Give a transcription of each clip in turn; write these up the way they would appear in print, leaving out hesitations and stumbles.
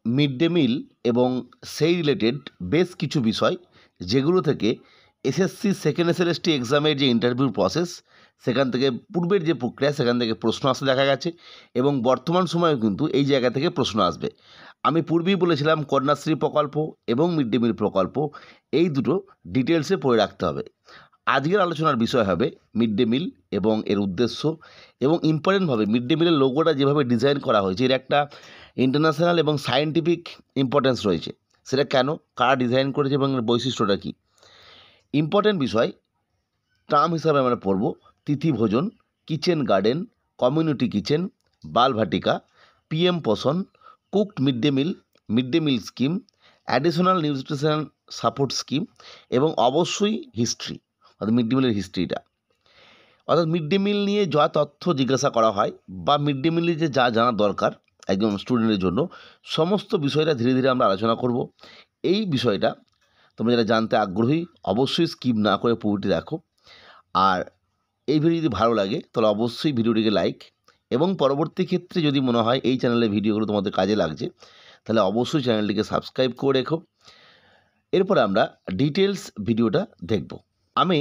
Mid day মিল এবং সেই related বেশ কিছু বিষয় যেগুলো থেকে এসএসসি সেকেন্ড এসএলএসটি এক্সামের যে ইন্টারভিউ প্রসেস সেখান থেকে পূর্বের যে প্রক্রিয়া সেখান থেকে প্রশ্ন আসতে দেখা গেছে এবং বর্তমান সময়েও কিন্তু এই জায়গা থেকে প্রশ্ন আসবে। আমি পূর্বেই বলেছিলাম কন্যাশ্রী প্রকল্প এবং মিড ডে মিল প্রকল্প এই দুটো ডিটেলসে পড়ে রাখতে হবে। আজকের আলোচনার বিষয় হবে মিড ডে মিল এবং এর উদ্দেশ্য এবং ইম্পর্টেন্টভাবে মিড ডে মিলের লোগোটা যেভাবে ডিজাইন করা হয়েছে এর একটা ইন্টারন্যাশনাল এবং সায়েন্টিফিক ইম্পর্টেন্স রয়েছে। সেটা কেন, কারা ডিজাইন করেছে এবং এর বৈশিষ্ট্যটা কী। ইম্পর্টেন্ট বিষয় টার্ম হিসাবে আমরা পড়ব তিথি ভোজন, কিচেন গার্ডেন, কমিউনিটি কিচেন, বাল ভাটিকা, পিএম পোষণ, cooked mid day meal scheme, additional nutritional support scheme এবং অবশ্যই হিস্ট্রি, অর্থাৎ মিড ডে মিলের হিস্ট্রিটা। অর্থাৎ মিড ডে মিল নিয়ে যা তথ্য জিজ্ঞাসা করা হয় বা মিড ডে মিলে যে যা জানা দরকার একজন স্টুডেন্টের জন্য সমস্ত বিষয়টা ধীরে ধীরে আমরা আলোচনা করব। এই বিষয়টা তোমরা যারা জানতে আগ্রহী অবশ্যই স্কিপ না করে পুরোটি দেখো। আর এই ভিডিও যদি ভালো লাগে তাহলে অবশ্যই ভিডিওটিকে লাইক এবং পরবর্তী ক্ষেত্রে যদি মনে হয় এই চ্যানেলের ভিডিওগুলো তোমাদের কাজে লাগছে তাহলে অবশ্যই চ্যানেলটিকে সাবস্ক্রাইব করে রেখো। এরপরে আমরা ডিটেলস ভিডিওটা দেখব। আমি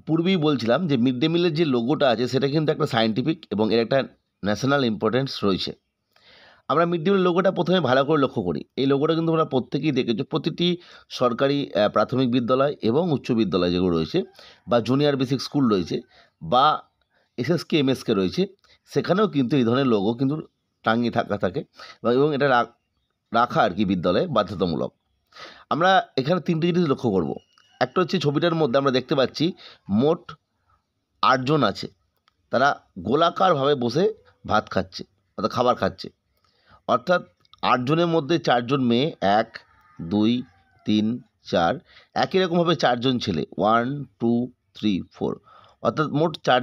পূর্বেই বলছিলাম যে মিড ডে মিলের যে লোগোটা আছে সেটা কিন্তু একটা সায়েন্টিফিক এবং এর একটা ন্যাশনাল ইম্পর্টেন্স রয়েছে। আমরা মিড ডে মিল লোগোটা প্রথমে ভালো করে লক্ষ্য করি। এই লোগোটা কিন্তু আমরা প্রত্যেকেই দেখেছি, প্রতিটি সরকারি প্রাথমিক বিদ্যালয় এবং উচ্চ বিদ্যালয় যেগুলো রয়েছে বা জুনিয়র বেসিক স্কুল রয়েছে বা এসএসকে এমএসকে রয়েছে সেখানেও কিন্তু এই ধরনের লোগো কিন্তু টাঙিয়ে থাকে এবং এটা রাখা আর কি বিদ্যালয়ে বাধ্যতামূলক। আমরা এখানে তিনটে জিনিস লক্ষ্য করব। একটা হচ্ছে ছবিটার মধ্যে আমরা দেখতে পাচ্ছি মোট 8 জন আছে, তারা গোলাকারভাবে বসে ভাত খাচ্ছে অর্থাৎ খাবার খাচ্ছে। অর্থাৎ 8 জনের মধ্যে 4 জন মেয়ে, 1 2 3 4, একই রকমভাবে 4 জন ছেলে 1 2 3 4, অর্থাৎ মোট 4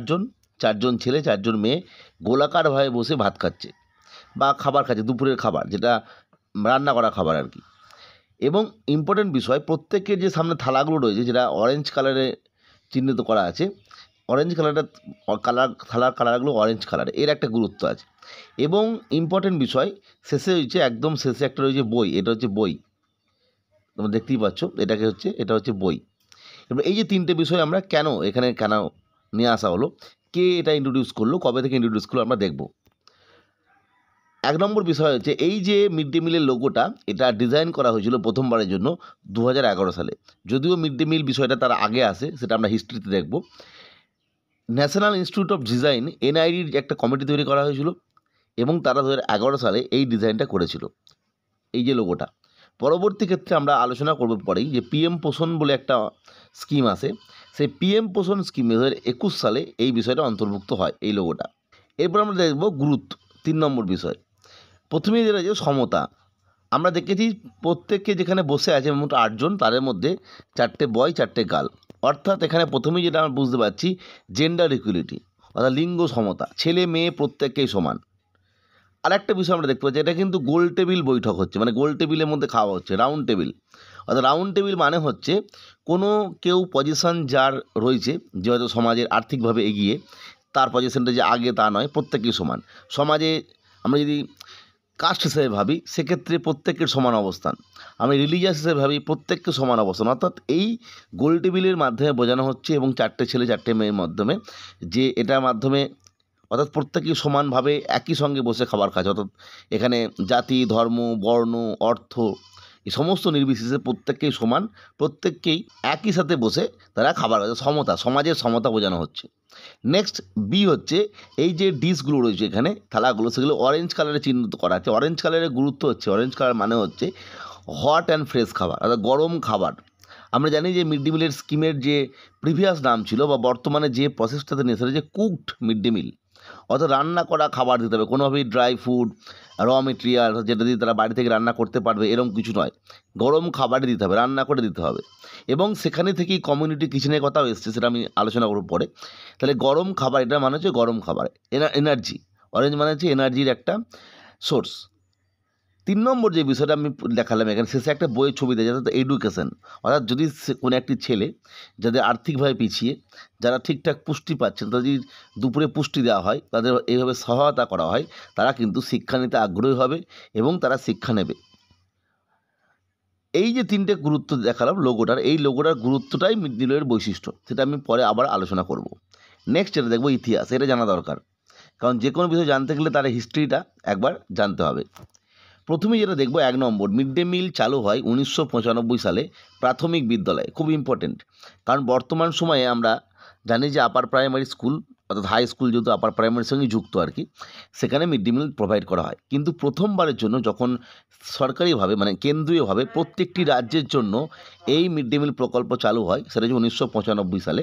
জন ছেলে 4 জন মেয়ে গোলাকারভাবে বসে ভাত খাচ্ছে বা খাবার খাচ্ছে, দুপুরের খাবার যেটা রান্না করা খাবার আর কি। এবং ইম্পর্টেন্ট বিষয় প্রত্যেকের যে সামনে থালাগুলো রয়েছে যেটা অরেঞ্জ কালারে চিহ্নিত করা আছে, অরেঞ্জ থালার কালারগুলো অরেঞ্জ কালার, এর একটা গুরুত্ব আছে। এবং ইম্পর্টেন্ট বিষয় শেষে হচ্ছে একদম শেষে একটা রয়েছে বই, এটা হচ্ছে বই, তোমরা দেখতেই পাচ্ছ এটা হচ্ছে বই। এবার এই যে তিনটে বিষয় আমরা কেন নিয়ে আসা হলো, কে এটা ইন্ট্রোডিউস করলো, কবে থেকে ইন্ট্রোডিউস করলো আমরা দেখব। 1 নম্বর বিষয় হচ্ছে এই যে মিড ডে মিলের লোগোটা এটা ডিজাইন করা হয়েছিল প্রথমবারের জন্য 2011 সালে। যদিও মিড ডে মিল বিষয়টা তার আগে আসে, সেটা আমরা হিস্ট্রিতে দেখব। ন্যাশনাল ইনস্টিটিউট অফ ডিজাইন এনআইডির একটা কমিটি তৈরি করা হয়েছিল এবং তারা 2011 সালে এই ডিজাইনটা করেছিল, এই যে লোগোটা। পরবর্তী ক্ষেত্রে আমরা আলোচনা করব পরেই যে পিএম পোষণ বলে একটা স্কিম আছে, সেই পিএম পোষণ স্কিমে 2021 সালে এই বিষয়টা অন্তর্ভুক্ত হয় এই লোগোটা। এরপর আমরা দেখব গুরুত্ব, 3 নম্বর বিষয়। প্রথমেই যেটা যে সমতা, আমরা দেখেছি প্রত্যেককে যেখানে বসে আছে মোট 8 জন, তাদের মধ্যে 4টে বয় 4টে গার্ল। অর্থাৎ এখানে প্রথমেই যেটা আমরা বুঝতে পারছি জেন্ডার ইকুয়ালিটি, অর্থাৎ লিঙ্গ সমতা, ছেলে মেয়ে প্রত্যেককেই সমান। আর একটা বিষয় আমরা দেখতে পাচ্ছি এটা কিন্তু গোল টেবিল বৈঠক হচ্ছে, মানে গোল টেবিলের মধ্যে খাওয়া হচ্ছে, রাউন্ড টেবিল। অর্থাৎ রাউন্ড টেবিল মানে হচ্ছে কোনো কেউ পজিশন যার রয়েছে যে হয়তো সমাজের আর্থিকভাবে এগিয়ে, তার পজিশনটা যে আগে তা নয়, প্রত্যেকেই সমান। সমাজে আমরা যদি কাস্ট হিসেবে ভাবি সেক্ষেত্রে প্রত্যেকের সমান অবস্থান, আমি রিলিজিয়াস হিসেবে ভাবি প্রত্যেককে সমান অবস্থান। অর্থাৎ এই গোল টেবিলের মাধ্যমে বোঝানো হচ্ছে এবং 4টে ছেলে 4টে মেয়ের মাধ্যমে যে এটার মাধ্যমে অর্থাৎ প্রত্যেকেই সমানভাবে একই সঙ্গে বসে খাবার খাচ্ছে। অর্থাৎ এখানে জাতি, ধর্ম, বর্ণ, অর্থ এই সমস্ত নির্বিশেষে প্রত্যেককেই সমান, প্রত্যেককেই একই সাথে বসে তারা খাবার খাচ্ছে, সমতা, সমাজের সমতা বোঝানো হচ্ছে। নেক্সট বি হচ্ছে এই যে ডিশগুলো রয়েছে এখানে থালাগুলো, সেগুলো অরেঞ্জ কালারে চিহ্নিত করা আছে। অরেঞ্জ কালারের গুরুত্ব হচ্ছে, অরেঞ্জ কালার মানে হচ্ছে হট অ্যান্ড ফ্রেশ খাবার, অর্থাৎ গরম খাবার। আমরা জানি যে মিড ডে মিলের স্কিমের যে প্রিভিয়াস নাম ছিল বা বর্তমানে যে প্রসেসটাতে নিয়ে এসেছে যে কুকড মিড ডে মিল, অর্থাৎ রান্না করা খাবার দিতে হবে, কোনোভাবেই ড্রাই ফুড, র মেটেরিয়াল যেটা দিয়ে তারা বাড়ি থেকে রান্না করতে পারবে এরকম কিছু নয়, গরম খাবারই দিতে হবে, রান্না করে দিতে হবে। এবং সেখানে থেকেই কমিউনিটি কিচেনের কথাও এসছে, সেটা আমি আলোচনা করব পরে। তাহলে গরম খাবার, এটা মানে হচ্ছে গরম খাবার, এনার্জি, অরেঞ্জ মানে হচ্ছে এনার্জির একটা সোর্স। 3 নম্বর যে বিষয়টা আমি দেখালাম এখানে শেষে একটা বইয়ের ছবি দেয়, যাতে এডুকেশন, অর্থাৎ যদি কোনো একটি ছেলে যাদের আর্থিকভাবে পিছিয়ে, যারা ঠিকঠাক পুষ্টি পাচ্ছেন, তাদের যদি দুপুরে পুষ্টি দেওয়া হয়, তাদের এইভাবে সহায়তা করা হয়, তারা কিন্তু শিক্ষা নিতে আগ্রহী হবে এবং তারা শিক্ষা নেবে। এই যে তিনটে গুরুত্ব দেখালাম লোগোটার, এই লোগোটার গুরুত্বটাই মিড ডে মিলের বৈশিষ্ট্য, সেটা আমি পরে আবার আলোচনা করব। নেক্সট যেটা দেখবো ইতিহাস, এটা জানা দরকার, কারণ যে কোনো বিষয় জানতে গেলে তার হিস্ট্রিটা একবার জানতে হবে। প্রথমে যেটা দেখবো 1 নম্বর, মিড ডে মিল চালু হয় 1995 সালে প্রাথমিক বিদ্যালয়ে। খুব ইম্পর্টেন্ট, কারণ বর্তমান সময়ে আমরা জানি যে আপার প্রাইমারি স্কুল অর্থাৎ হাই স্কুল যেহেতু আপার প্রাইমারির সঙ্গে যুক্ত আর কি, সেখানে মিড ডে মিল প্রোভাইড করা হয়। কিন্তু প্রথমবারের জন্য যখন সরকারিভাবে মানে কেন্দ্রীয়ভাবে প্রত্যেকটি রাজ্যের জন্য এই মিড ডে মিল প্রকল্প চালু হয়, সেটা হচ্ছে 1995 সালে,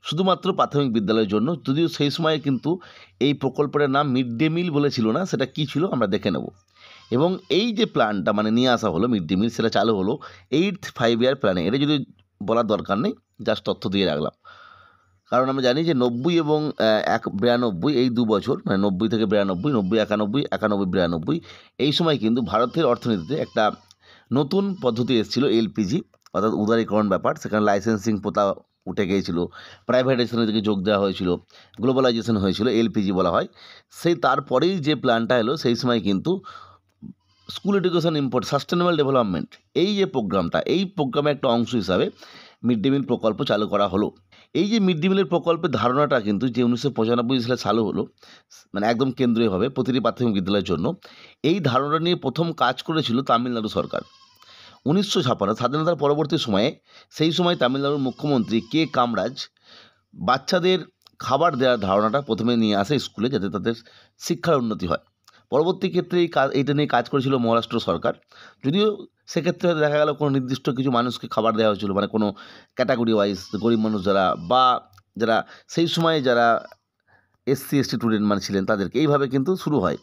শুধুমাত্র প্রাথমিক বিদ্যালয়ের জন্য। যদিও সেই সময়ে কিন্তু এই প্রকল্পটার নাম মিড ডে মিল বলে ছিল না, সেটা কী ছিল আমরা দেখে নেব। এবং এই যে প্ল্যানটা মানে নিয়ে আসা হলো মিড ডে মিল, সেটা চালু হলো 8th 5 ইয়ার প্ল্যানে। এটা যদি বলার দরকার নেই, জাস্ট তথ্য দিয়ে রাখলাম, কারণ আমরা জানি যে 90 এবং 92 এই 2 বছর মানে 90 থেকে 92, 90 91, 91 92 এই সময় কিন্তু ভারতের অর্থনীতিতে একটা নতুন পদ্ধতি এসেছিল এলপিজি, অর্থাৎ উদারীকরণ ব্যাপার। সেখানে লাইসেন্সিং প্রথা উঠে গিয়েছিল, প্রাইভেটাইজেশনের দিকে যোগ দেওয়া হয়েছিল, গ্লোবালাইজেশন হয়েছিল, এলপিজি বলা হয়। সেই তারপরেই যে প্ল্যানটা এলো সেই সময় কিন্তু স্কুল এডুকেশন সাস্টেনেবল ডেভেলপমেন্ট, এই যে প্রোগ্রামটা, এই প্রোগ্রামের একটা অংশ হিসাবে মিড ডে মিল প্রকল্প চালু করা হলো। এই যে মিড ডে মিলের প্রকল্পের ধারণাটা কিন্তু যে 1995 সালে চালু হলো, মানে একদম কেন্দ্রীয়ভাবে প্রতিটি প্রাথমিক বিদ্যালয়ের জন্য, এই ধারণাটা নিয়ে প্রথম কাজ করেছিল তামিলনাড়ু সরকার 1956। স্বাধীনতার পরবর্তী সময়ে সেই সময় তামিলনাড়ুর মুখ্যমন্ত্রী কে কামরাজ বাচ্চাদের খাবার দেওয়ার ধারণাটা প্রথমে নিয়ে আসে স্কুলে, যাতে তাদের শিক্ষার উন্নতি হয়। পরবর্তী ক্ষেত্রে এইটা নিয়ে কাজ করেছিল মহারাষ্ট্র সরকার। যদিও সেক্ষেত্রে হয়তো দেখা গেল কোনো নির্দিষ্ট কিছু মানুষকে খাবার দেওয়া হয়েছিল, মানে কোনো ক্যাটাগরি ওয়াইজ গরিব মানুষ যারা বা যারা সেই সময়ে যারা এসসি এসটি স্টুডেন্ট মানে ছিলেন তাদেরকে, এইভাবে কিন্তু শুরু হয়।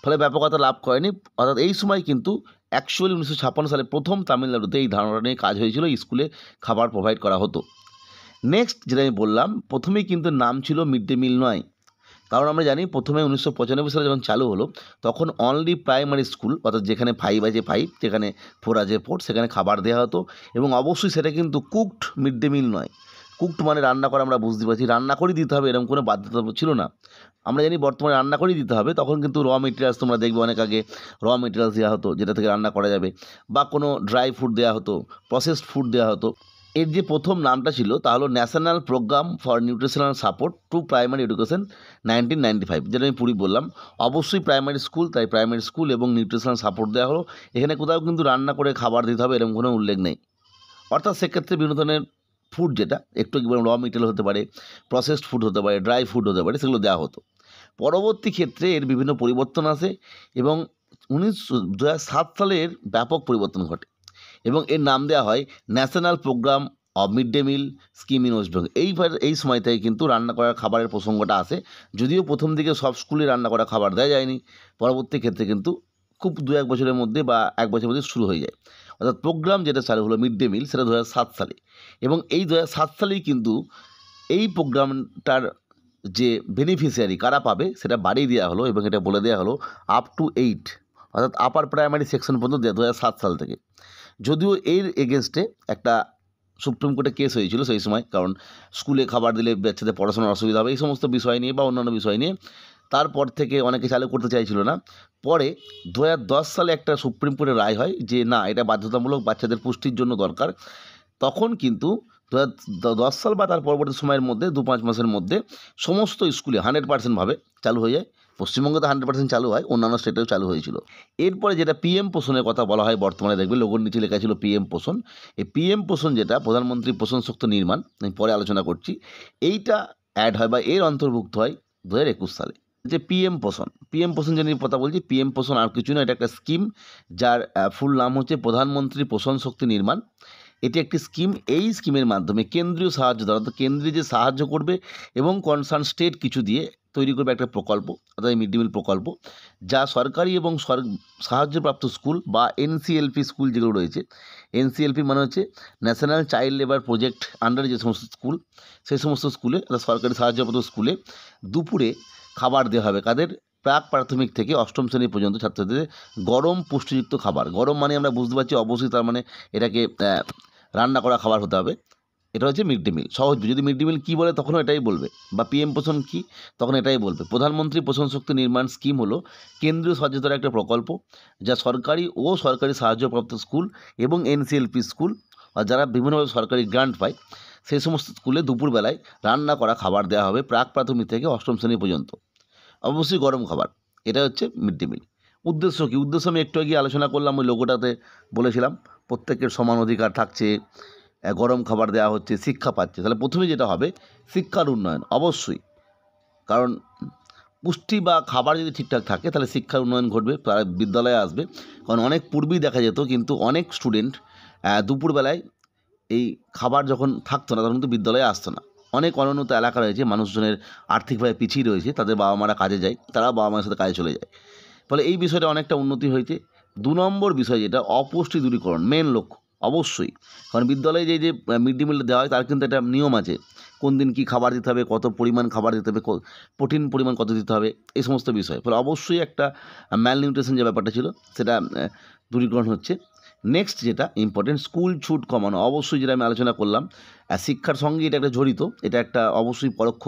ফলে ব্যাপকতা লাভ করেনি। অর্থাৎ এই সময় কিন্তু অ্যাকচুয়ালি 1956 সালে প্রথম তামিলনাড়ুতে এই ধারণাটা নিয়ে কাজ হয়েছিল, স্কুলে খাবার প্রোভাইড করা হতো। নেক্সট যেটা আমি বললাম, প্রথমেই কিন্তু নাম ছিল মিড ডে মিল নয়, কারণ আমরা জানি প্রথমে 1995 সালে যখন চালু হলো তখন অনলি প্রাইমারি স্কুল, অর্থাৎ যেখানে 5 আছে 5, যেখানে 4 আছে 4, সেখানে খাবার দেওয়া হতো। এবং অবশ্যই সেটা কিন্তু কুকড মিড ডে মিল নয়। কুকড মানে রান্না করা, আমরা বুঝতে পারছি, রান্না করেই দিতে হবে এরকম কোনো বাধ্যতা ছিল না। আমরা জানি বর্তমানে রান্না করেই দিতে হবে, তখন কিন্তু র মেটেরিয়ালস তোমরা দেখবে অনেক আগে র মেটেরিয়ালস দেওয়া হতো যেটা থেকে রান্না করা যাবে, বা কোনো ড্রাই ফুড দেওয়া হতো, প্রসেসড ফুড দেওয়া হতো। এর যে প্রথম নামটা ছিল তা হলো national programme for nutritional support to primary education 1995, যেটা আমি পুরী বললাম। অবশ্যই প্রাইমারি স্কুল, তাই প্রাইমারি স্কুল এবং নিউট্রিশনাল সাপোর্ট দেওয়া হলো। এখানে কোথাও কিন্তু রান্না করে খাবার দিতে হবে এরকম কোনো উল্লেখ নেই। অর্থাৎ সেক্ষেত্রে বিভিন্ন ধরনের ফুড, যেটা একটু র মেটেরিয়াল হতে পারে, প্রসেসড ফুড হতে পারে, ড্রাই ফুড হতে পারে, সেগুলো দেওয়া হতো। পরবর্তী ক্ষেত্রে এর বিভিন্ন পরিবর্তন আসে এবং 2007 সালে এর ব্যাপক পরিবর্তন ঘটে এবং এর নাম দেওয়া হয় national programme of mid day meal scheme in West Bengal. এই সময় থেকে কিন্তু রান্না করা খাবারের প্রসঙ্গটা আসে। যদিও প্রথম দিকে সব স্কুলে রান্না করা খাবার দেওয়া যায়নি, পরবর্তী ক্ষেত্রে কিন্তু খুব 2-1 বছরের মধ্যে বা 1 বছরের মধ্যে শুরু হয়ে যায়। অর্থাৎ প্রোগ্রাম যেটা চালু হলো মিড ডে মিল, সেটা 2007 সালে। এবং এই 2007 সালেই কিন্তু এই প্রোগ্রামটার যে বেনিফিশিয়ারি কারা পাবে সেটা বাড়িয়ে দেওয়া হলো এবং এটা বলে দেওয়া হলো আপ টু 8, অর্থাৎ আপার প্রাইমারি সেকশন পর্যন্ত 2007 সাল থেকে। যদিও এর এগেনস্টে একটা সুপ্রিম কোর্টে কেস হয়েছিল সেই সময়, কারণ স্কুলে খাবার দিলে বাচ্চাদের পড়াশোনার অসুবিধা হবে এই সমস্ত বিষয় নিয়ে বা অন্যান্য বিষয় নিয়ে। তারপর থেকে অনেকে চালু করতে চাইছিল না। পরে 2010 সালে একটা সুপ্রিম কোর্টের রায় হয় যে না, এটা বাধ্যতামূলক, বাচ্চাদের পুষ্টির জন্য দরকার। তখন কিন্তু 2010 সাল বা তার পরবর্তী সময়ের মধ্যে 2-5 মাসের মধ্যে সমস্ত স্কুলে 100% ভাবে চালু হয়ে যায়। পশ্চিমবঙ্গে তো 100% চালু হয়, অন্যান্য স্টেটেও চালু হয়েছিল। এরপরে যেটা পিএম পোষণের কথা বলা হয়, বর্তমানে দেখবে লোগোর নিচে লেখা ছিল পিএম পোষণ। এই পিএম পোষণ যেটা প্রধানমন্ত্রী পোষণ শক্তি নির্মাণ, আমি পরে আলোচনা করছি, এইটা অ্যাড হয় বা এর অন্তর্ভুক্ত হয় 2021 সালে। যে পিএম পোষণ যে নিয়ে কথা বলছি, পিএম পোষণ আর কিছু না, এটা একটা স্কিম যার ফুল নাম হচ্ছে প্রধানমন্ত্রী পোষণ শক্তি নির্মাণ। এটি একটি স্কিম। এই স্কিমের মাধ্যমে কেন্দ্রীয় সাহায্য দেওয়া, অর্থাৎ কেন্দ্রীয় যে সাহায্য করবে এবং কনসার্ন স্টেট কিছু দিয়ে তৈরি করবে একটা প্রকল্প, অর্থাৎ মিড ডে মিল প্রকল্প, যা সরকারি এবং সাহায্যপ্রাপ্ত স্কুল বা এনসিএলপি স্কুল যেগুলো রয়েছে, এনসিএলপি মানে হচ্ছে ন্যাশনাল চাইল্ড লেবার প্রজেক্ট আন্ডারে যে সমস্ত স্কুল, সেই সমস্ত স্কুলে, অর্থাৎ সরকারি সাহায্যপ্রাপ্ত স্কুলে দুপুরে খাবার দেওয়া হবে কাদের, প্রাক প্রাথমিক থেকে অষ্টম শ্রেণী পর্যন্ত ছাত্রছাত্রীদের গরম পুষ্টিযুক্ত খাবার। গরম মানে আমরা বুঝতে পারছি অবশ্যই তার মানে এটাকে রান্না করা খাবার হতে হবে। এটা হচ্ছে মিড ডে মিল। সহজ, যদি মিড ডে মিল কী বলে তখনও এটাই বলবে, বা পিএম পোষণ কী তখন এটাই বলবে। প্রধানমন্ত্রী পোষণ শক্তি নির্মাণ স্কিম হলো কেন্দ্রীয় সচেতন একটা প্রকল্প, যা সরকারি ও সরকারি সাহায্যপ্রাপ্ত স্কুল এবং এনসিএলপি স্কুল আর যারা বিভিন্নভাবে সরকারি গ্রান্ট পায় সেই সমস্ত স্কুলে দুপুরবেলায় রান্না করা খাবার দেওয়া হবে প্রাক প্রাথমিক থেকে অষ্টম শ্রেণী পর্যন্ত, অবশ্যই গরম খাবার। এটা হচ্ছে মিড ডে মিল। উদ্দেশ্য কী? উদ্দেশ্য আমি একটু আগে আলোচনা করলাম, ওই লোগোটাতে বলেছিলাম প্রত্যেকের সমান অধিকার থাকছে, গরম খাবার দেওয়া হচ্ছে, শিক্ষা পাচ্ছে। তাহলে প্রথমে যেটা হবে শিক্ষার উন্নয়ন অবশ্যই, কারণ পুষ্টি বা খাবার যদি ঠিকঠাক থাকে তাহলে শিক্ষার উন্নয়ন ঘটবে, তারা বিদ্যালয়ে আসবে। কারণ অনেক পূর্বেই দেখা যেত কিন্তু অনেক স্টুডেন্ট দুপুরবেলায় এই খাবার যখন থাকতো না তখন কিন্তু বিদ্যালয়ে আসতো না। অনেক অনুন্নত এলাকা রয়েছে, মানুষজনের আর্থিকভাবে পিছিয়ে রয়েছে, তাদের বাবা মারা কাজে যায়, তারা বাবা মায়ের সাথে কাজে চলে যায়, ফলে এই বিষয়টা অনেকটা উন্নতি হয়েছে। 2 নম্বর বিষয় যেটা অপুষ্টি দূরীকরণ, মেন লক্ষ্য অবশ্যই। কারণ বিদ্যালয়ে যে মিড ডে মিলটা দেওয়া হয় তার কিন্তু একটা নিয়ম আছে, কোন দিন কী খাবার দিতে হবে, কত পরিমাণ খাবার দিতে হবে, প্রোটিন পরিমাণ কত দিতে হবে, এই সমস্ত বিষয়। ফলে অবশ্যই একটা ম্যালনিউট্রিশন যে ব্যাপারটা ছিল সেটা দূরীকরণ হচ্ছে। নেক্সট যেটা ইম্পর্টেন্ট, স্কুল ছুট কমানো, অবশ্যই যেটা আমি আলোচনা করলাম শিক্ষার সঙ্গে এটা একটা জড়িত, এটা একটা অবশ্যই পরোক্ষ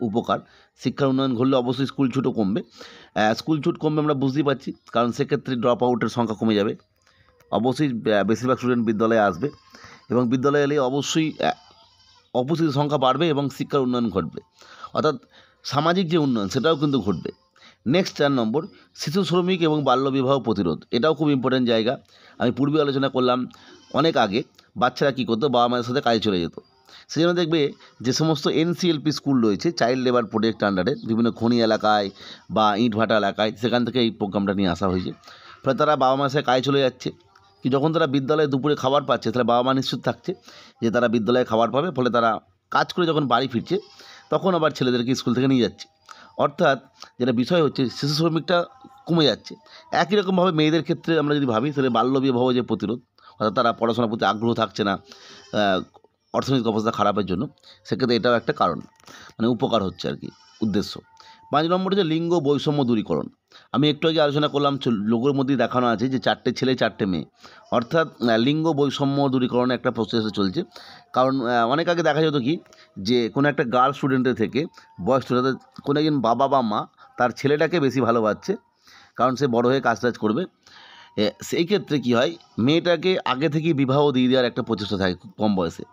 উপকার। শিক্ষার উন্নয়ন ঘটলে অবশ্যই স্কুল ছুটও কমবে। স্কুল ছুট কমবে আমরা বুঝতেই পারছি, কারণ সেক্ষেত্রে ড্রপ আউটের সংখ্যা কমে যাবে, অবশ্যই বেশিরভাগ স্টুডেন্ট বিদ্যালয়ে আসবে এবং বিদ্যালয়ে এলে অবশ্যই উপস্থিতির সংখ্যা বাড়বে এবং শিক্ষার উন্নয়ন ঘটবে, অর্থাৎ সামাজিক যে উন্নয়ন সেটাও কিন্তু ঘটবে। নেক্সট 4 নম্বর, শিশু শ্রমিক এবং বাল্যবিবাহ প্রতিরোধ, এটাও খুব ইম্পর্ট্যান্ট জায়গা। আমি পূর্বে আলোচনা করলাম অনেক আগে বাচ্চারা কী করতো, বাবা মায়ের সাথে কাজে চলে যেত। সেই জন্য দেখবে যে সমস্ত এনসিএলপি স্কুল রয়েছে, চাইল্ড লেবার প্রোটেক্ট আন্ডারে, বিভিন্ন খনি এলাকায় বা ইটভাটা এলাকায়, সেখান থেকে এই প্রোগ্রামটা নিয়ে আসা হয়েছে। ফলে তারা বাবা মায়ের সাথে কাজে চলে যাচ্ছে, কি যখন তারা বিদ্যালয়ে দুপুরে খাবার পাচ্ছে তাহলে বাবা মা নিশ্চিত থাকছে যে তারা বিদ্যালয়ে খাবার পাবে, ফলে তারা কাজ করে যখন বাড়ি ফিরছে তখন আবার ছেলেদেরকে স্কুল থেকে নিয়ে যাচ্ছে। অর্থাৎ যেটা বিষয় হচ্ছে শিশু শ্রমিকটা কমে যাচ্ছে। একই রকমভাবে মেয়েদের ক্ষেত্রে আমরা যদি ভাবি তাহলে বাল্যবিবাহ যে প্রতিরোধ, অর্থাৎ তারা পড়াশোনার প্রতি আগ্রহ থাকছে না অর্থনৈতিক অবস্থা খারাপের জন্য, সেক্ষেত্রে এটাও একটা কারণ, মানে উপকার হচ্ছে আর কি উদ্দেশ্য। 5 নম্বর হচ্ছে লিঙ্গ বৈষম্য দূরীকরণ। আমি একটু আগে আলোচনা করলাম, লোগোর মধ্যেই দেখানো আছে যে 4টে ছেলে 4টে মেয়ে, অর্থাৎ লিঙ্গ বৈষম্য দূরীকরণে একটা প্রচেষ্টা চলছে। কারণ অনেক আগে দেখা যেত কি যে কোনো একটা গার্ল স্টুডেন্টের থেকে বয় স্টুডেন্টের কোনো একজন বাবা বা মা তার ছেলেটাকে বেশি ভালোবাসছে, কারণ সে বড় হয়ে কাজ টাজ করবে। সেই ক্ষেত্রে কী হয়, মেয়েটাকে আগে থেকেই বিবাহ দিয়ে দেওয়ার একটা প্রচেষ্টা থাকে খুব কম বয়সে,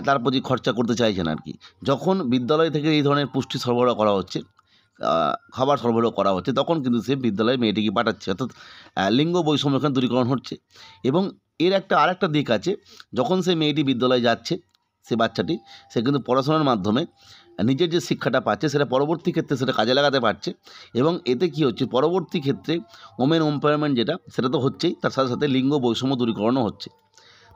তার প্রতি খরচা করতে চাইছে না আর কি। যখন বিদ্যালয় থেকে এই ধরনের পুষ্টি সরবরাহ করা হচ্ছে, খাবার সরবরাহ করা হচ্ছে, তখন কিন্তু সে বিদ্যালয়ে মেয়েটিকে পাঠাচ্ছে, অর্থাৎ লিঙ্গ বৈষম্য এখানে দূরীকরণ হচ্ছে। এবং এর আরেকটা দিক আছে, যখন সে মেয়েটি বিদ্যালয়ে যাচ্ছে, সে বাচ্চাটি সে কিন্তু পড়াশোনার মাধ্যমে নিজের যে শিক্ষাটা পাচ্ছে সেটা পরবর্তী ক্ষেত্রে সেটা কাজে লাগাতে পারছে, এবং এতে কী হচ্ছে পরবর্তী ক্ষেত্রে ওমেন এম্পাওয়ারমেন্ট যেটা সেটা তো হচ্ছেই, তার সাথে সাথে লিঙ্গ বৈষম্য দূরীকরণও হচ্ছে।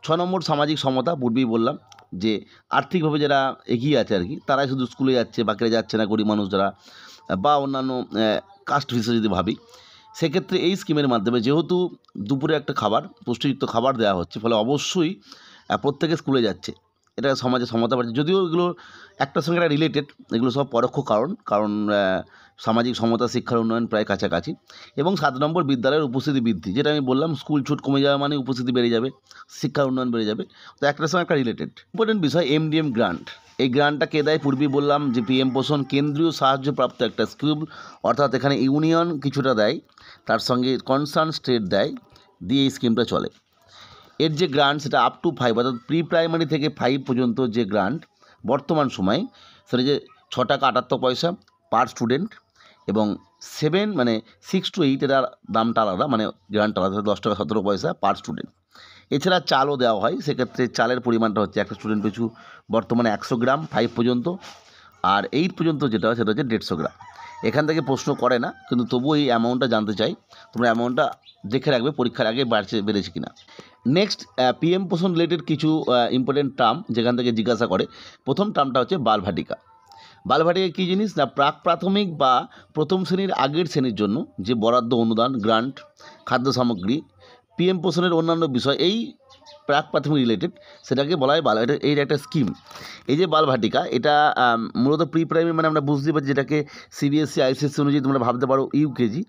6 নম্বর সামাজিক সমতা, পূর্বেই বললাম যে আর্থিকভাবে যারা এগিয়ে আছে আর কি তারাই শুধু স্কুলে যাচ্ছে, বাকিরা যাচ্ছে না, গরিব মানুষ যারা বা অন্যান্য কাস্ট হিসেবে যদি ভাবি, সেক্ষেত্রে এই স্কিমের মাধ্যমে যেহেতু দুপুরে একটা খাবার পুষ্টিযুক্ত খাবার দেওয়া হচ্ছে, ফলে অবশ্যই প্রত্যেকে স্কুলে যাচ্ছে, এটা সমাজে সমতা বাড়ছে। যদিও এগুলো একটার সঙ্গে একটা রিলেটেড, এগুলো সব পরোক্ষ কারণ সামাজিক সমতা শিক্ষার উন্নয়ন প্রায় কাছাকাছি। এবং 7 নম্বর বিদ্যালয়ের উপস্থিতি বৃদ্ধি, যেটা আমি বললাম স্কুল ছুট কমে যাওয়া মানে উপস্থিতি বেড়ে যাবে, শিক্ষার উন্নয়ন বেড়ে যাবে, তো একটার সঙ্গে একটা রিলেটেড। ইম্পর্টেন্ট বিষয় এমডিএম গ্রান্ট, এই গ্রান্টটা কে দেয়? পূর্বেই বললাম যে পিএম পোষণ কেন্দ্রীয় সাহায্যপ্রাপ্ত একটা স্কিম, অর্থাৎ এখানে ইউনিয়ন কিছুটা দেয়, তার সঙ্গে কনসার্ন স্টেট দেয়, দিয়ে এই স্কিমটা চলে। এর যে গ্রান্ট সেটা আপ টু 5, অর্থাৎ প্রি প্রাইমারি থেকে 5 পর্যন্ত যে গ্রান্ট বর্তমান সময় সেটা যে 6 টাকা 78 পয়সা পার স্টুডেন্ট, এবং 7 মানে 6 to 8 এর দামটা আলাদা, মানে গ্রান্ট আলাদা 10 টাকা 17 পয়সা পার স্টুডেন্ট। এছাড়া চালও দেওয়া হয়, সেক্ষেত্রে চালের পরিমাণটা হচ্ছে একটা স্টুডেন্ট পিছু বর্তমানে 100 গ্রাম 5 পর্যন্ত, আর 8 পর্যন্ত যেটা হয় সেটা হচ্ছে 150 গ্রাম। এখান থেকে প্রশ্ন করে না, কিন্তু তবুও এই অ্যামাউন্টটা জানতে চাই, তোমরা অ্যামাউন্টটা দেখে রাখবে পরীক্ষার আগে বেড়েছে কিনা। নেক্সট পিএম পোষণ রিলেটেড কিছু ইম্পর্টেন্ট টার্ম যেখান থেকে জিজ্ঞাসা করে। প্রথম টার্মটা হচ্ছে বালভাটিকা। বালভাটিকা কী জিনিস না, প্রাক প্রাথমিক বা প্রথম শ্রেণীর আগের শ্রেণীর জন্য যে বরাদ্দ অনুদান গ্রান্ট খাদ্য সামগ্রী পিএম পোষণের অন্যান্য বিষয় এই প্রাক প্রাথমিক রিলেটেড, সেটাকে বলা হয় এটা এর একটা স্কিম। এই যে বালভাটিকা এটা মূলত প্রি প্রাইমারি, মানে আমরা বুঝতে পারছি যেটাকে সিবিএসসি আইসিএসসি অনুযায়ী তোমরা ভাবতে পারো ইউকেজি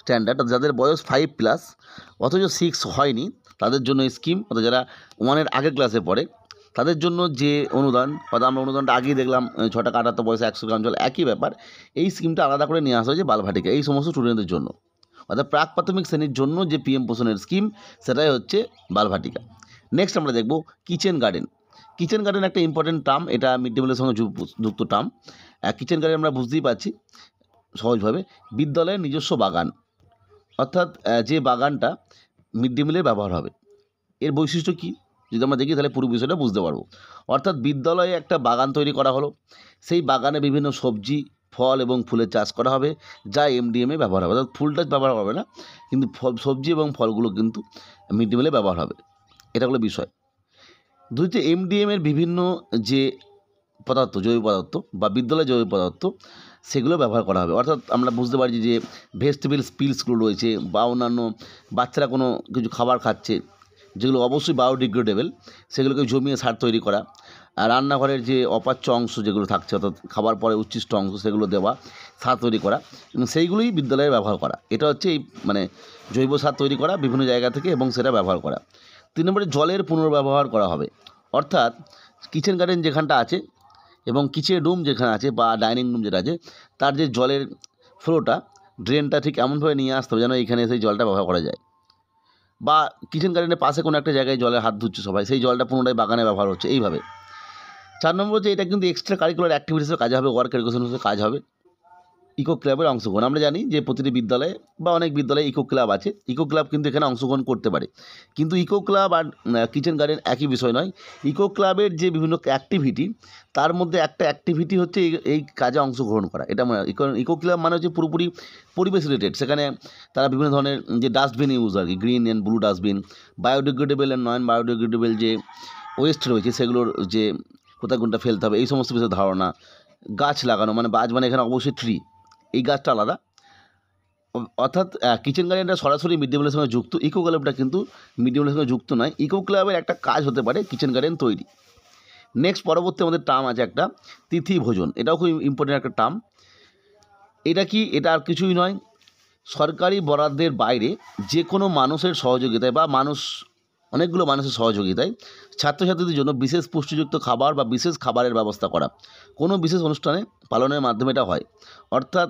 স্ট্যান্ডার্ড, যাদের বয়স 5+ অথচ 6 হয়নি তাদের জন্য এই স্কিম, অর্থাৎ যারা 1-এর আগের ক্লাসে পড়ে তাদের জন্য যে অনুদান, অর্থাৎ আমরা অনুদানটা আগেই দেখলাম 6 টাকা 78 পয়সা 100 গ্রাম জল, একই ব্যাপার। এই স্কিমটা আলাদা করে নিয়ে আসা হয়েছে বালভাটিকা এই সমস্ত স্টুডেন্টদের জন্য। অর্থাৎ প্রাক প্রাথমিক শ্রেণীর জন্য যে পিএম পোষণের স্কিম, সেটাই হচ্ছে বালভাটিকা। নেক্সট আমরা দেখব কিচেন গার্ডেন। কিচেন গার্ডেন একটা ইম্পর্টেন্ট টার্ম, এটা মিড ডে মিলের সঙ্গে যুক্ত টার্ম। কিচেন গার্ডেন আমরা বুঝতেই পারছি সহজভাবে, বিদ্যালয়ের নিজস্ব বাগান, অর্থাৎ যে বাগানটা মিড ডে মিলে ব্যবহার হবে। এর বৈশিষ্ট্য কী যদি আমরা দেখি তাহলে পুরো বিষয়টা বুঝতে পারবো। অর্থাৎ বিদ্যালয়ে একটা বাগান তৈরি করা হলো, সেই বাগানে বিভিন্ন সবজি, ফল এবং ফুলের চাষ করা হবে, যা এমডিএমে ব্যবহার হবে। অর্থাৎ ফুলটা ব্যবহার হবে না, কিন্তু সবজি এবং ফলগুলো কিন্তু মিড ডে মিলে ব্যবহার হবে। এটা হলো বিষয়। দুইতে এমডিএমের বিভিন্ন যে পদার্থ, জৈব পদার্থ বা বিদ্যালয়ের জৈব পদার্থ, সেগুলো ব্যবহার করা হবে। অর্থাৎ আমরা বুঝতে পারছি যে ভেজিটেবল স্পিলসগুলো রয়েছে বা অন্যান্য বাচ্চারা কোনো কিছু খাবার খাচ্ছে যেগুলো অবশ্যই বায়োডিগ্রেডেবল, সেগুলোকে জমিয়ে সার তৈরি করা। আর রান্নাঘরের যে অপাচ্য অংশ যেগুলো থাকছে, অর্থাৎ খাবার পরে উচ্ছিষ্ট অংশ, সেগুলো দেওয়া, সার তৈরি করা এবং সেইগুলোই বিদ্যালয়ে ব্যবহার করা। এটা হচ্ছে এই মানে জৈব সার তৈরি করা বিভিন্ন জায়গা থেকে এবং সেটা ব্যবহার করা। 3 নম্বরে জলের পুনর্ব্যবহার করা হবে। অর্থাৎ কিচেন গার্ডেন যেখানটা আছে এবং কিচেন রুম যেখানে আছে বা ডাইনিং রুম যেটা আছে, তার যে জলের ফ্লোটা, ড্রেনটা ঠিক এমনভাবে নিয়ে আসতে হবে যেন এখানে সেই জলটা ব্যবহার করা যায়। বা কিচেন গার্ডেনের পাশে কোনো একটা জায়গায় জলে হাত ধুচ্ছে সবাই, সেই জলটা পুনরায় বাগানে ব্যবহার হচ্ছে, এইভাবে। 4 নম্বর যে এটা কিন্তু এক্সট্রা কারিকুলার অ্যাক্টিভিটিসের কাজ হবে, ওয়ার্ক এডুকেশন কাজ হবে। ইকো ক্লাবের অংশগ্রহণ, আমরা জানি যে প্রতিটি বিদ্যালয়ে বা অনেক বিদ্যালয়ে ইকো ক্লাব আছে। ইকো ক্লাব কিন্তু এখানে অংশগ্রহণ করতে পারে, কিন্তু ইকো ক্লাব আর কিচেন গার্ডেন একই বিষয় নয়। ইকো ক্লাবের যে বিভিন্ন অ্যাক্টিভিটি, তার মধ্যে একটা অ্যাক্টিভিটি হচ্ছে এই কাজে অংশগ্রহণ করা। এটা ইকো ক্লাব মানে হচ্ছে পুরোপুরি পরিবেশ রিলেটেড। সেখানে তারা বিভিন্ন ধরনের যে ডাস্টবিন ইউজ আর কি, green and blue dustbin, biodegradable and non biodegradable যে ওয়েস্ট রয়েছে সেগুলোর যে কোথায় কোনটা ফেলতে হবে, এই সমস্ত বিষয়ে ধারণা। গাছ লাগানো, মানে গাছ মানে এখানে অবশ্যই ট্রি, এই গাছটা আলাদা। অর্থাৎ কিচেন গার্ডেনটা সরাসরি মিড ডে মিলের সঙ্গে যুক্ত, ইকো ক্লাবটা কিন্তু মিড ডে মিলের সঙ্গে যুক্ত নয়। ইকো ক্লাবের একটা কাজ হতে পারে কিচেন গার্ডেন তৈরি। নেক্সট পরবর্তী আমাদের টার্ম আছে একটা, তিথি ভোজন। এটাও খুব ইম্পর্টেন্ট একটা টার্ম। এটা কি? এটা আর কিছুই নয়, সরকারি বরাদ্দের বাইরে যে কোনো মানুষের সহযোগিতায় বা অনেকগুলো মানুষের সহযোগিতায় ছাত্রছাত্রীদের জন্য বিশেষ পুষ্টিযুক্ত খাবার বা বিশেষ খাবারের ব্যবস্থা করা কোনো বিশেষ অনুষ্ঠানে পালনের মাধ্যমে এটা হয়। অর্থাৎ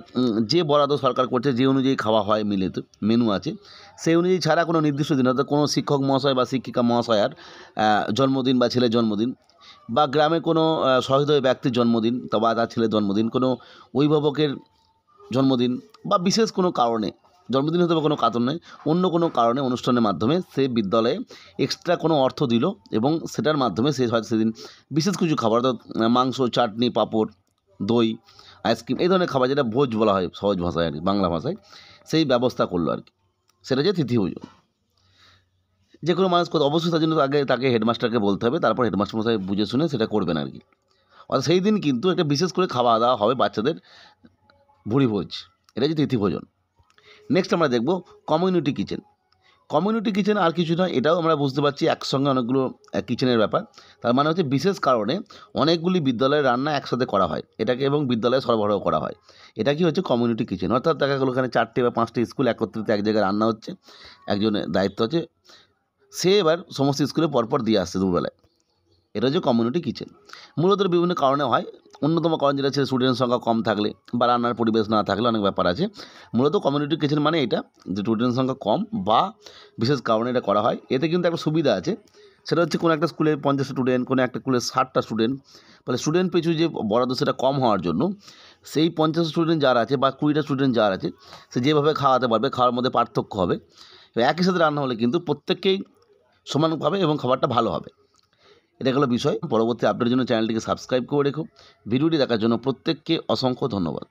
যে বরাদ্দ সরকার করছে, যে অনুযায়ী খাওয়া হয়, মিলিত মেনু আছে, সেই অনুযায়ী ছাড়া কোনো নির্দিষ্ট দিন, অর্থাৎ কোনো শিক্ষক মহাশয় বা শিক্ষিকা মহাশয়ার জন্মদিন বা ছেলের জন্মদিন, বা গ্রামে কোনো সহৃদয় ব্যক্তির জন্মদিন বা তার ছেলের জন্মদিন, কোনো অভিভাবকের জন্মদিন বা বিশেষ কোনো কারণে, জন্মদিন হতে পারে কোনো কারণ নেই, অন্য কোনো কারণে অনুষ্ঠানের মাধ্যমে সে বিদ্যালয়ে এক্সট্রা কোনো অর্থ দিল এবং সেটার মাধ্যমে সে হয়তো সেদিন বিশেষ কিছু খাবার, অর্থাৎ মাংস, চাটনি, পাঁপড়, দই, আইসক্রিম, এই ধরনের খাবার, যেটা ভোজ বলা হয় সহজ ভাষায় আর কি, বাংলা ভাষায়, সেই ব্যবস্থা করলো আর কি। সেটা যে তিথি ভোজন। যে কোনো মানুষ অবশ্যই তার জন্য আগে তাকে হেডমাস্টারকে বলতে হবে, তারপর হেডমাস্টার মশাই বুঝে শুনে সেটা করবেন আর কি। অর্থাৎ সেই দিন কিন্তু একটা বিশেষ করে খাওয়া দাওয়া হবে বাচ্চাদের, ভুরিভোজ। এটা হচ্ছে তিথি ভোজন। নেক্সট আমরা দেখব কমিউনিটি কিচেন। কমিউনিটি কিচেন আর কিছু নয়, এটাও আমরা বুঝতে পারছি একসঙ্গে অনেকগুলো কিচেনের ব্যাপার। তার মানে হচ্ছে বিশেষ কারণে অনেকগুলি বিদ্যালয়ের রান্না একসাথে করা হয়, এটাকে এবং বিদ্যালয়ে সরবরাহ করা হয়। এটা কি হচ্ছে কমিউনিটি কিচেন। অর্থাৎ দেখা গেলো এখানে 4টে বা 5টে স্কুল একত্রিত এক জায়গায় রান্না হচ্ছে, একজনের দায়িত্ব আছে, সে এবার সমস্ত স্কুলে পরপর দিয়ে আসছে দুবেলায়। এটা হচ্ছে কমিউনিটি কিচেন। মূলত বিভিন্ন কারণে হয়। অন্যতম কারণ যেটা হচ্ছে স্টুডেন্টের সংখ্যা কম থাকলে বা রান্নার পরিবেশ না থাকলে, অনেক ব্যাপার আছে। মূলত কমিউনিটি কিচেন মানে এটা, যে স্টুডেন্টের সংখ্যা কম বা বিশেষ কারণে এটা করা হয়। এতে কিন্তু একটা সুবিধা আছে, সেটা হচ্ছে কোনো একটা স্কুলে 50 স্টুডেন্ট, কোনো একটা স্কুলে 60টা স্টুডেন্ট, ফলে স্টুডেন্ট পিছু যে বরাদ্দ সেটা কম হওয়ার জন্য সেই 50 স্টুডেন্ট যার আছে বা 20টা স্টুডেন্ট যার আছে, সে যেভাবে খাওয়াতে পারবে, খাওয়ার মধ্যে পার্থক্য হবে। একই সাথে রান্না হলে কিন্তু প্রত্যেককেই সমান পাবে এবং খাবারটা ভালো হবে। এটা হলো বিষয়। পরবর্তী আপডেটের জন্য চ্যানেলটিকে সাবস্ক্রাইব করে রেখো। ভিডিওটি দেখার জন্য প্রত্যেককে অসংখ্য ধন্যবাদ।